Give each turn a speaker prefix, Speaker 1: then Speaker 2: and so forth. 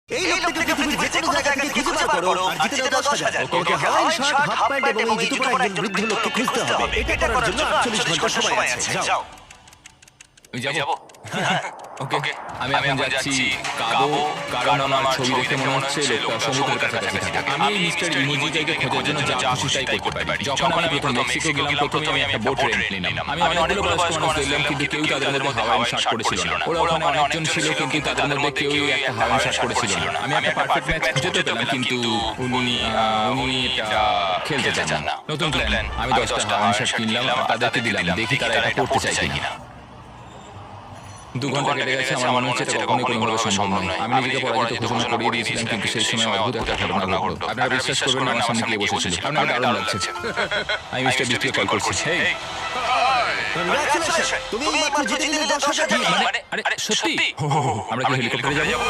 Speaker 1: এই লোকটাকে পৃথিবীর যে কোনো জায়গা থেকে খুঁজে বার করো আর জিতে নাও 10,000। ওকে হাওয়াই শার্ট, হাফ প্যান্ট এবং এই জুতো পরা একজন বৃদ্ধ লোককে খুঁজতে হবে। এটা করার জন্য 48 ঘন্টা সময় আছে। যাও।
Speaker 2: আমি যাবো। ওকে, আমি এখন যাচ্ছি কাবো, কারণ আমার ছবি দেখে মনে হচ্ছে লোকটা সমুদ্রের কাছাকাছি থাকে। আমি এই মিস্টার ইমোজিটাকে খোঁজার জন্য যা খুশি তাই করতে পারি। যখন আমি প্রথম মেক্সিকো গেলাম, প্রথমে আমি একটা বোট রেন্ট নিলাম। আমি অনেকগুলো বয়স্ক মানুষ দেখলাম, কিন্তু কেউ তাদের মধ্যে হাওয়াইয়ান শার্ট পরেছিল না। ওরা ওখানে অনেকজন ছিল, কিন্তু তাদের মধ্যে কেউই একটা হাওয়াইয়ান শার্ট পরেছিল না। আমি একটা পারফেক্ট ম্যাচ খুঁজে তো পেলাম, কিন্তু উনি এটা খেলতে চান না। নতুন প্ল্যান, আমি 10টা হাওয়াইয়ান শার্ট কিনলাম আর তাদেরকে দিলাম, দেখি তারা এটা পড়তে চায় কিনা। 2 ঘন্টা কেটে গেছে, আমার মনে হচ্ছে এটা কখনোই কোনোভাবে সম্ভব নয়। আমি নিজেকে পরাজিত ঘোষণা করিয়ে দিয়েছিলাম, কিন্তু সেই সময় অদ্ভুত একটা ঘটনা ঘটলো। আপনারা বিশ্বাস করবেন না, আমার সামনে গিয়ে বসেছিল। আপনার দারুণ লাগছে। আমি মিস্টার বিস্টকে কল করছি। হেই,
Speaker 1: কংগ্রাচুলেশন, তুমি মাত্র জিতে নিলে 10,000 টাকা।
Speaker 2: আরে সত্যি? আমরা কি হেলিকপ্টারে যাবো?